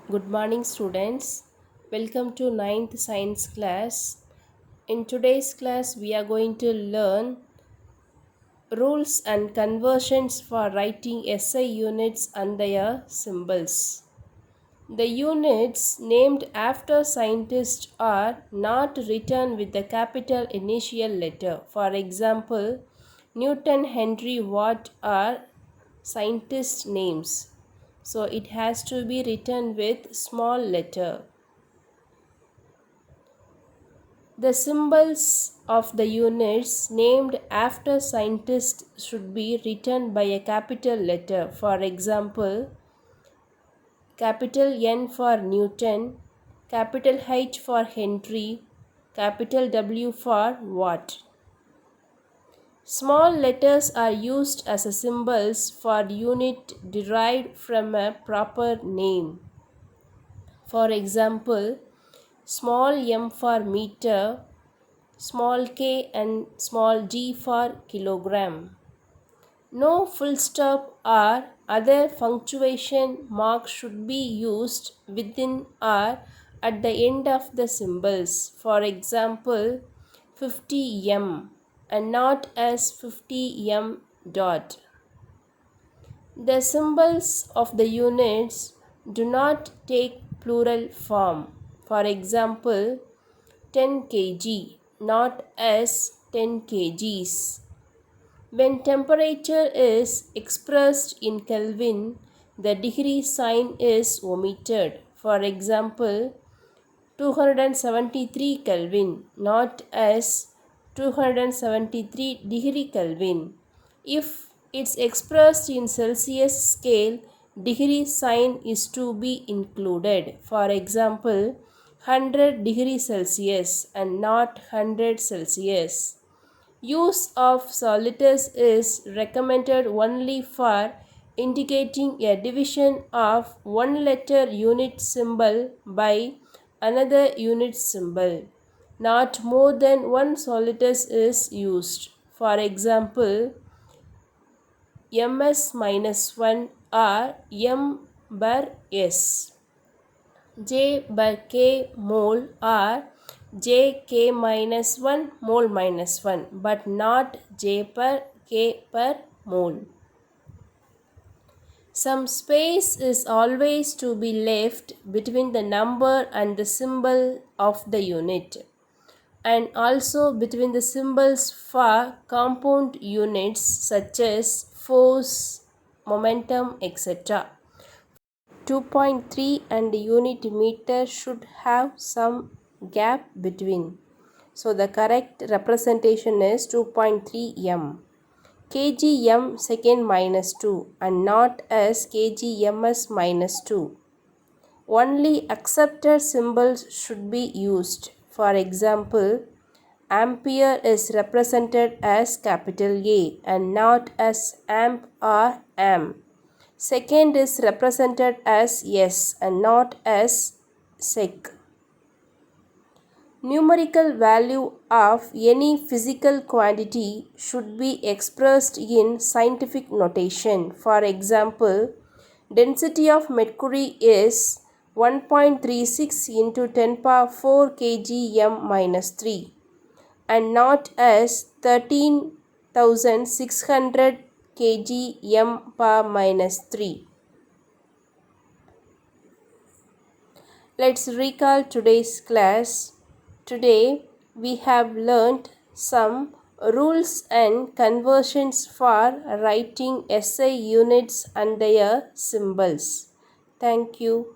Good morning, students. Welcome to ninth science class. In today's class, we are going to learn rules and conversions for writing SI units and their symbols. The units named after scientists are not written with the capital initial letter. For example, Newton, Henry, Watt are scientist names. So it has to be written with small letter. The symbols of the units named after scientists should be written by a capital letter. For example, capital N for Newton, capital H for Henry, capital W for Watt. Small letters are used as a symbols for unit derived from a proper name. For example, small m for meter, small k and small g for kilogram. No full stop or other punctuation mark should be used within or at the end of the symbols. For example, 50m and not as 50m dot. The symbols of the units do not take plural form. For example, 10 kg, not as 10 kgs. When temperature is expressed in Kelvin, the degree sign is omitted. For example, 273 Kelvin, not as 273 degree Kelvin. If it's expressed in Celsius scale, degree sign is to be included. For example, 100 degree Celsius and not 100 Celsius. Use of solitors is recommended only for indicating a division of one letter unit symbol by another unit symbol. Not more than one solitors is used. For example, ms-1 or m bar s. J bar k mole or j k minus 1 mole minus 1 but not j per k per mole. Some space is always to be left between the number and the symbol of the unit, and also between the symbols for compound units such as force, momentum, etc. 2.3 and unit meter should have some gap between. So the correct representation is 2.3 m. kgm second minus 2 and not as kgms minus 2. Only accepted symbols should be used. For example, ampere is represented as capital A and not as amp or am. Second is represented as S and not as sec. Numerical value of any physical quantity should be expressed in scientific notation. For example, density of mercury is 1.36 into 10 power 4 kgm minus 3 and not as 13,600 kgm per minus 3. Let's recall today's class. Today we have learnt some rules and conversions for writing SI units and their symbols. Thank you.